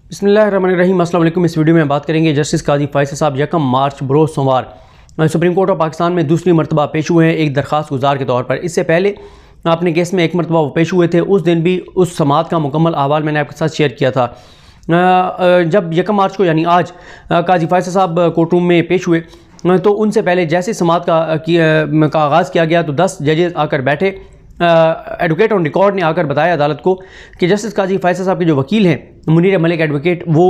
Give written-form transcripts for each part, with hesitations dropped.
बिस्मिल्लाहिर्रहमानिर्रहीम। अस्सलाम वालेकुम। इस वीडियो में बात करेंगे जस्टिस काजी फैसल साहब 1 मार्च बरोज़ सोमवार सुप्रीम कोर्ट ऑफ पाकिस्तान में दूसरी मरतबा पेश हुए हैं एक दरख्वास्त गुजार के तौर पर। इससे पहले अपने केस में एक मरतबा वो पेश हुए थे, उस दिन भी उस समात का मुकम्मल अहवाल मैंने आपके साथ शेयर किया था। जब 1 मार्च को यानी आज काजी फैसल साहब कोर्ट रूम में पेश हुए तो उनसे पहले जैसे समात का आगाज़ किया गया तो 10 जजेस आकर बैठे। एडवोकेट ऑन रिकॉर्ड ने आकर बताया अदालत को कि जस्टिस काजी फैसल साहब के जो वकील हैं मुनीर मलिक एडवोकेट, वो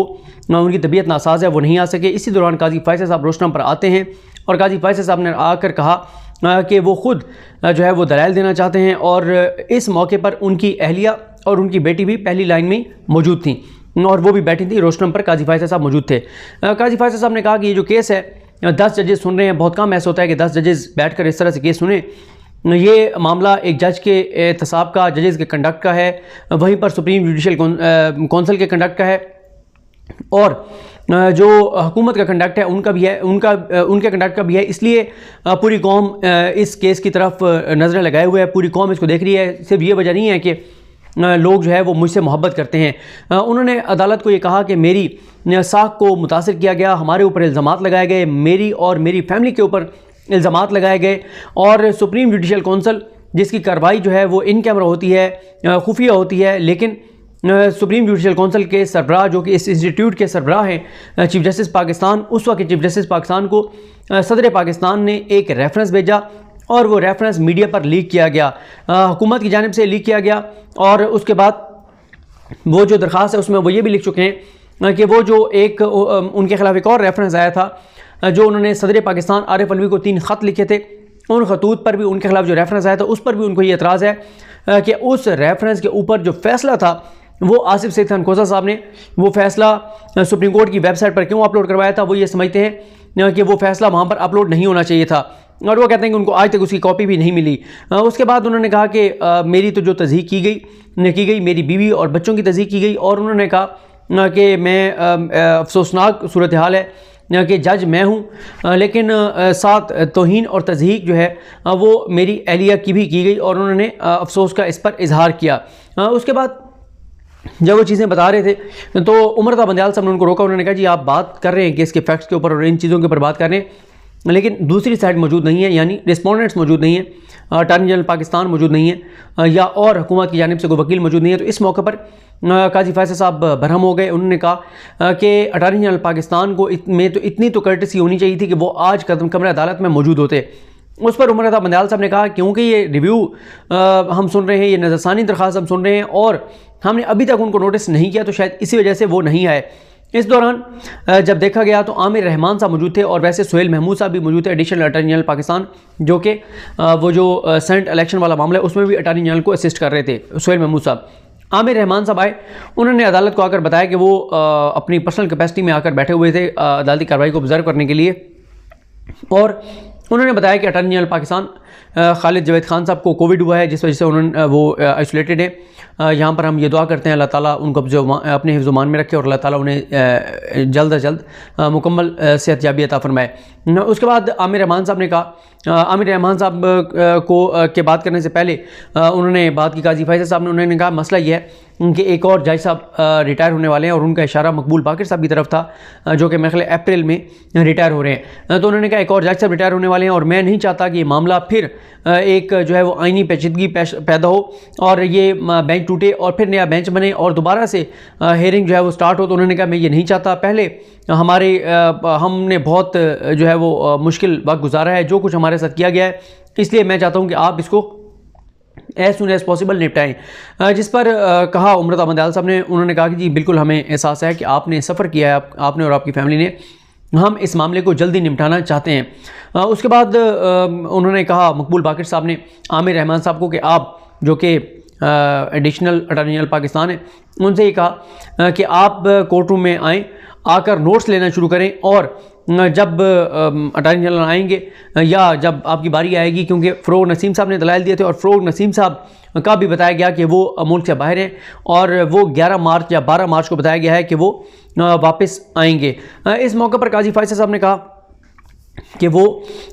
उनकी तबीयत नासाज है, वो नहीं आ सके। इसी दौरान काजी फैसल साहब रोशनाम पर आते हैं और काजी फैसल साहब ने आकर कहा कि वो ख़ुद जो है वो दलाइल देना चाहते हैं और इस मौके पर उनकी अहलिया और उनकी बेटी भी पहली लाइन में मौजूद थी और वो भी बैठी थी रोशनाम पर। काजी फैसल साहब मौजूद थे। काजी फैसल साहब ने कहा कि ये जो केस है 10 जजेस सुन रहे हैं, बहुत कम ऐसा होता है कि 10 जजेस बैठकर इस तरह से केस सुने। ये मामला एक जज के एहतसाब का, जजेस के कंडक्ट का है, वहीं पर सुप्रीम जुडिशल कौंसिल के कंडक्ट का है और जो हुकूमत का कंडक्ट है उनका भी है, उनके कंडक्ट का भी है। इसलिए पूरी कौम इस केस की तरफ नज़रें लगाए हुए है, पूरी कौम इसको देख रही है। सिर्फ ये वजह नहीं है कि लोग जो है वो मुझसे मोहब्बत करते हैं। उन्होंने अदालत को ये कहा कि मेरी साख को मुतासिर किया गया, हमारे ऊपर इल्ज़ामात लगाए गए, मेरी और मेरी फैमिली के ऊपर इल्ज़ामात लगाए गए और सुप्रीम जुडिशल कौंसिल जिसकी कार्रवाई जो है वो इन कैमरा होती है, खुफिया होती है, लेकिन सुप्रीम जुडिशल कौंसिल के सरबराह जो कि इस इंस्टीट्यूट के सरबराह हैं चीफ जस्टिस पाकिस्तान, उस वक्त चीफ जस्टिस पाकिस्तान को सदर पाकिस्तान ने एक रेफरेंस भेजा और वो रेफरेंस मीडिया पर लीक किया गया, हुकूमत की जानिब से लीक किया गया। और उसके बाद वो जो दरख्वास्त है उसमें वो ये भी लिख चुके हैं कि वो जो एक उनके खिलाफ एक और रेफरेंस आया था जो उन्होंने सदर पाकिस्तान आरिफ अलवी को 3 ख़त लिखे थे, उन खतूत पर भी उनके खिलाफ जो रेफरेंस आया था उस पर भी उनको ये एतराज़ है कि उस रेफरेंस के ऊपर जो फ़ैसला था वो आसिफ सईद खान खोसा साहब ने वो फ़ैसला सुप्रीम कोर्ट की वेबसाइट पर क्यों अपलोड करवाया था। वो ये समझते हैं कि वो फ़ैसला वहाँ पर अपलोड नहीं होना चाहिए था और वो कहते हैं कि उनको आज तक उसकी कॉपी भी नहीं मिली। उसके बाद उन्होंने कहा कि मेरी तो जो तस्दीक की गई मेरी बीवी और बच्चों की तस्दीक की गई और उन्होंने कहा कि मैं अफसोसनाक सूरत हाल है कि जज मैं हूँ, लेकिन साथ तौहीन और तज़हीक जो है वो मेरी अहलिया की भी की गई और उन्होंने अफसोस का इस पर इजहार किया। उसके बाद जब वो चीज़ें बता रहे थे तो उमर रज़ा बंदयाल साहब ने उनको रोका। उन्होंने कहा जी आप बात कर रहे हैं केस के फैक्ट्स के ऊपर और इन चीज़ों के ऊपर बात कर रहे हैं, लेकिन दूसरी साइड मौजूद नहीं है, यानी रिस्पोंडेंट्स मौजूद नहीं है, अटॉर्नी जनरल पाकिस्तान मौजूद नहीं है या और हुकूमत की जानिब से कोई वकील मौजूद नहीं है। तो इस मौके पर काजी फैसल साहब बरहम हो गए। उन्होंने कहा कि अटॉर्नी जनरल पाकिस्तान को में तो इतनी तो कर्टसी होनी चाहिए थी कि वो आज कमरे अदालत में मौजूद होते। उस पर उमर रज़ा बंदयाल साहब ने कहा क्योंकि ये रिव्यू हम सुन रहे हैं, ये नज़रसानी दरख्वास्त हम सुन रहे हैं और हमने अभी तक उनको नोटिस नहीं किया, तो शायद इसी वजह से वो नहीं आए। इस दौरान जब देखा गया तो आमिर रहमान साहब मौजूद थे और वैसे सोहेल महमूद साहब भी मौजूद थे, एडिशनल अटॉर्नी जनरल पाकिस्तान, जो कि वो जो सेनेट इलेक्शन वाला मामला है उसमें भी अटॉर्नी जनरल को असिस्ट कर रहे थे सोहेल महमूद साहब। आमिर रहमान साहब आए, उन्होंने अदालत को आकर बताया कि वो अपनी पर्सनल कैपेसिटी में आकर बैठे हुए थे अदालती कार्रवाई को ऑब्जर्व करने के लिए और उन्होंने बताया कि अटॉर्नी जनरल पाकिस्तान खालिद जवेद खान साहब को कोविड हुआ है, जिस वजह से उन्होंने वो आइसोलेटेड है। यहाँ पर हम ये दुआ करते हैं अल्लाह ताला उनको जो अपने हिफ्ज़-ओ-मान में रखे और अल्लाह ताला उन्हें जल्द अज जल्द मुकम्मल सेहतयाबी अता फरमाए। उसके बाद आमिर रहमान साहब ने कहा, आमिर रहमान साहब को के बात करने से पहले उन्होंने बात की काजी फैसल साहब ने। उन्होंने कहा मसला ये है कि एक और जज साहब रिटायर होने वाले हैं और उनका इशारा मकबूल बाकर साहब की तरफ था जो कि मेरे ख्याल अप्रैल में रिटायर हो रहे हैं। तो उन्होंने कहा एक और जज साहब रिटायर होने वाले हैं और मैं नहीं चाहता कि ये मामला फिर एक जो है वो आइनी पेचीदगी पैदा हो और ये बेंच टूटे और फिर नया बेंच बने और दोबारा से हेयरिंग जो है वो स्टार्ट हो। तो उन्होंने कहा मैं ये नहीं चाहता, पहले हमने बहुत जो है वो मुश्किल वक्त गुजारा है, जो कुछ हमारे साथ किया गया है, इसलिए मैं चाहता हूँ कि आप इसको एज सुन एज पॉसिबल निपटाएं। जिस पर कहा उमर रज़ा बंदयाल साहब ने, उन्होंने कहा कि जी बिल्कुल हमें एहसास है कि आपने सफ़र किया है, आपने और आपकी फैमिली ने, हम इस मामले को जल्दी निपटाना चाहते हैं। उसके बाद उन्होंने कहा मकबूल बाकर साहब ने आमिर रहमान साहब को कि आप जो कि एडिशनल अटॉर्नी जनरल पाकिस्तान है, उनसे ये कहा कि आप कोर्ट रूम में आएँ, आकर नोट्स लेना शुरू करें और जब अटॉर्नी जनरल आएंगे या जब आपकी बारी आएगी, क्योंकि फ़रोग नसीम साहब ने दलाइल दिए थे और फ़रोग नसीम साहब का भी बताया गया कि वो मुल्क से बाहर हैं और वो 11 मार्च या 12 मार्च को बताया गया है कि वो वापस आएंगे। इस मौके पर काजी फैसल साहब ने कहा कि वो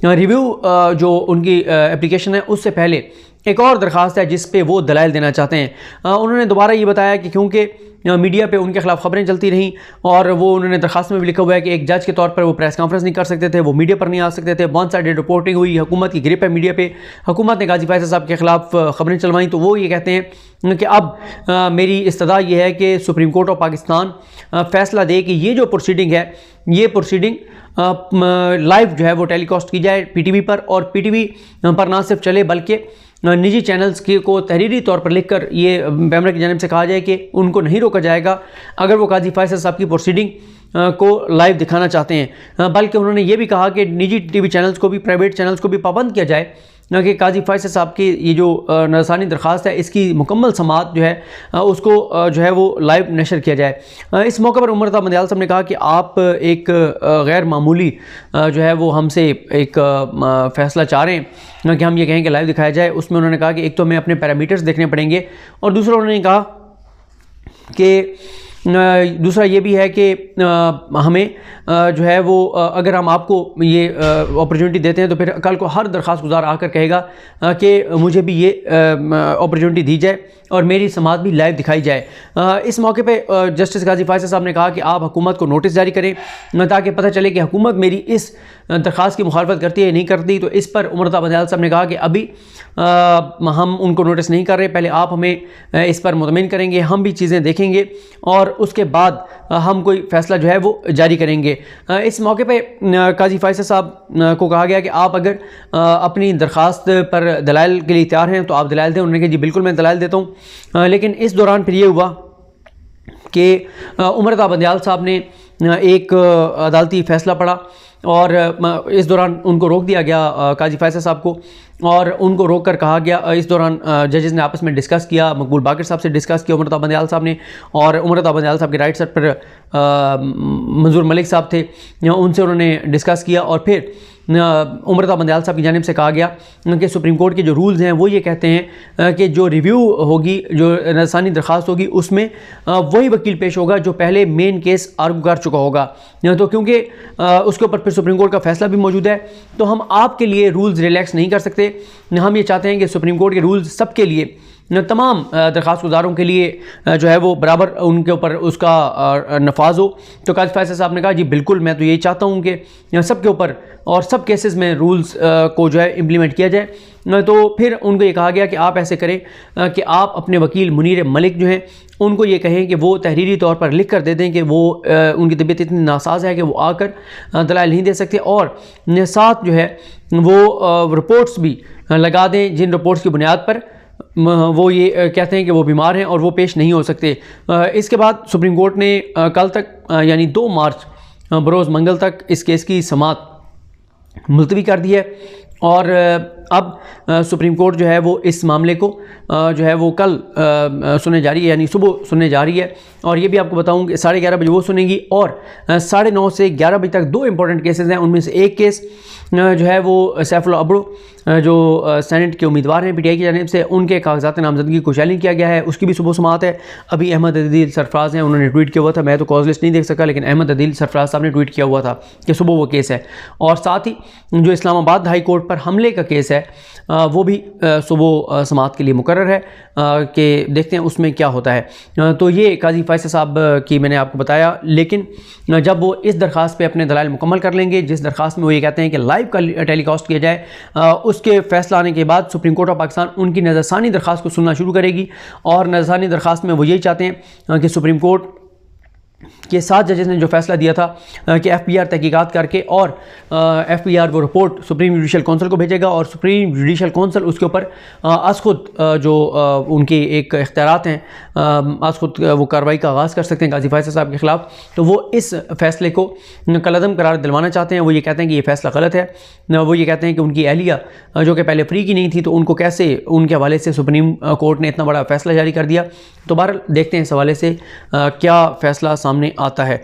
रिव्यू जो उनकी एप्लीकेशन है उससे पहले एक और दरख्वास्त है जिस पे वो दलाइल देना चाहते हैं। उन्होंने दोबारा ये बताया कि क्योंकि मीडिया पे उनके खिलाफ खबरें चलती रहीं और वो उन्होंने दरख्वास्त में भी लिखा हुआ है कि एक जज के तौर पर वो प्रेस कॉन्फ्रेंस नहीं कर सकते थे, वो मीडिया पर नहीं आ सकते थे, वन साइडेड रिपोर्टिंग हुई, हुकूमत की ग्रिप है मीडिया पे, हुकूमत ने गाजी फैसल साहब के खिलाफ खबरें चलवाई। तो वो ये कहते हैं कि अब मेरी इस्तदा ये है कि सुप्रीम कोर्ट ऑफ पाकिस्तान फ़ैसला दे कि ये जो प्रोसीडिंग है, ये प्रोसीडिंग लाइव जो है वो टेलीकास्ट की जाए PTV पर, और PTV पर ना सिर्फ चले बल्कि निजी चैनल्स को तहरीरी तौर पर लिखकर ये पैमरा की जानिब से कहा जाए कि उनको नहीं रोका जाएगा अगर वो काजी फैसल साहब की प्रोसीडिंग को लाइव दिखाना चाहते हैं। बल्कि उन्होंने ये भी कहा कि निजी TV चैनल्स को भी, प्राइवेट चैनल्स को भी पाबंद किया जाए कि काजी फैसल साहब की ये जो नज़रानी दरख्वास्त है इसकी मुकम्मल समाअत जो है उसको जो है वो लाइव नशर किया जाए। इस मौके पर उमर अता बंदियाल साहब ने कहा कि आप एक गैर मामूली जो है वो हमसे एक फ़ैसला चाह रहे हैं कि हम ये कहें कि लाइव दिखाया जाए। उसमें उन्होंने कहा कि एक तो हमें अपने पैरामीटर्स देखने पड़ेंगे, और दूसरा उन्होंने कहा कि दूसरा ये भी है कि हमें जो है वो अगर हम आपको ये अपॉर्चुनिटी देते हैं तो फिर कल को हर दरख्वास्त गुजार आकर कहेगा कि मुझे भी ये अपॉर्चुनिटी दी जाए और मेरी समाअत भी लाइव दिखाई जाए। इस मौके पे जस्टिस गाजी फैसल साहब ने कहा कि आप हुकूमत को नोटिस जारी करें ताकि पता चले कि हुकूमत मेरी इस दरख्वास्त की मुखालफत करती है या नहीं करती। तो इस पर उमर अता बंदियाल साहब ने कहा कि अभी हम उनको नोटिस नहीं कर रहे, पहले आप हमें इस पर मुतमिन करेंगे, हम भी चीज़ें देखेंगे और उसके बाद हम कोई फ़ैसला जो है वो जारी करेंगे। इस मौके पे काजी फैसल साहब को कहा गया कि आप अगर अपनी दरख्वास्त पर दलाइल के लिए तैयार हैं तो आप दलाइल दें। उन्होंने कहा जी बिल्कुल मैं दलाइल देता हूँ। लेकिन इस दौरान फिर ये हुआ कि उमर अता बंदियाल साहब ने एक अदालती फ़ैसला पढ़ा और इस दौरान उनको रोक दिया गया काजी फैसल साहब को, और उनको रोक कर कहा गया। इस दौरान जजेस ने आपस में डिस्कस किया, मकबूल बाकर साहब से डिस्कस किया उमर अता बंदियाल साहब ने, और उमर अता बंदियाल साहब के राइट साइड पर मंजूर मलिक साहब थे, उनसे उन्होंने डिस्कस किया। और फिर उमर अता बंदियाल साहब की जानिब से कहा गया कि सुप्रीम कोर्ट के जो रूल्स हैं वो ये कहते हैं कि जो रिव्यू होगी, जो नज़रानी दरख्वास्त होगी, उसमें वही वकील पेश होगा जो पहले मेन केस आर्गू कर चुका होगा। तो क्योंकि उसके ऊपर फिर सुप्रीम कोर्ट का फैसला भी मौजूद है, तो हम आपके लिए रूल्स रिलैक्स नहीं कर सकते। हम ये चाहते हैं कि सुप्रीम कोर्ट के रूल्स सबके लिए, तमाम दरख्वास्त गुजारों के लिए जो है वो बराबर उनके ऊपर उसका नफाज हो। तो काजी फैसल साहब ने कहा जी बिल्कुल, मैं तो यही चाहता हूँ कि सबके ऊपर और सब केसेस में रूल्स को जो है इम्प्लीमेंट किया जाए। तो फिर उनको ये कहा गया कि आप ऐसे करें कि आप अपने वकील मुनीर मलिक जो हैं उनको ये कहें कि वो तहरीरी तौर पर लिख कर दे दें कि वो उनकी तबीयत इतनी नासाज है कि वो आकर दलाइल नहीं दे सकते, और साथ जो है वो रिपोर्ट्स भी लगा दें जिन रिपोर्ट्स की बुनियाद पर वो ये कहते हैं कि वो बीमार हैं और वो पेश नहीं हो सकते। इसके बाद सुप्रीम कोर्ट ने कल तक यानी 2 मार्च बरोज़ मंगल तक इस केस की समाअत मुलतवी कर दी है, और अब सुप्रीम कोर्ट जो है वो इस मामले को जो है वो कल सुनने जा रही है, यानी सुबह सुनने जा रही है। और ये भी आपको बताऊं कि 11:30 बजे वो सुनेगी, और 9:30 से 11 बजे तक 2 इंपॉर्टेंट केसेस हैं। उनमें से एक केस जो है वो सैफुल्लाह अबड़ो जो सेनेट के उम्मीदवार हैं PTI की जानिब से, उनके कागजात नामजदगी को चैलेंज किया गया है, उसकी भी सुबह समाअत है। अभी अहमद अदील सरफराज हैं, उन्होंने ट्वीट किया हुआ था, मैं तो कॉज लिस्ट नहीं देख सका, लेकिन अहमद अदील सरफराज साहब ने ट्वीट किया हुआ था कि सुबह वो केस है। और साथ ही जो इस्लामाबाद हाई कोर्ट पर हमले का केस है वो भी सुबह समाअत के लिए मुकर्रर है कि देखते हैं उसमें क्या होता है। तो ये काजी फैसल साहब की मैंने आपको बताया, लेकिन जब वो इस दरख्वास्त पे अपने दलाइल मुकम्मल कर लेंगे, जिस दरख्वास्त में वो ये कहते हैं कि लाइव का टेलीकास्ट किया जाए, उसके फैसला आने के बाद सुप्रीम कोर्ट ऑफ पाकिस्तान उनकी नज़रसानी दरख्वास्त को सुनना शुरू करेगी। और नज़रसानी दरख्वास्त में वो यही चाहते हैं कि सुप्रीम कोर्ट के 7 जजेस ने जो फैसला दिया था कि FPR तहकीकात करके और FPR वो रिपोर्ट सुप्रीम जुडिशल कौंसिल को भेजेगा, और सुप्रीम जुडिशल कौंसिल उसके ऊपर खुद जो उनके एक इख्तियारात हैं खुद वो कार्रवाई का आगाज़ कर सकते हैं गाजी फैसल साहब के ख़िलाफ़। तो वो इस फ़ैसले को कलअदम करार दिलवाना चाहते हैं। वो ये कहते हैं कि ये फ़ैसला गलत है। वो ये कहते हैं कि उनकी अहलिया जो कि पहले फ्री की नहीं थी, तो उनको कैसे उनके हवाले से सुप्रीम कोर्ट ने इतना बड़ा फ़ैसला जारी कर दिया। तो बहरहाल देखते हैं इस हवाले से क्या फ़ैसला सामने आता है।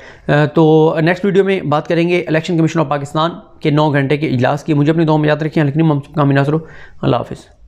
तो नेक्स्ट वीडियो में बात करेंगे इलेक्शन कमीशन ऑफ पाकिस्तान के 9 घंटे के इजलास की। मुझे अपनी दुआ में याद रखिए। लेकिन हम कामिल नासरो, अल्लाह हाफ़िज़।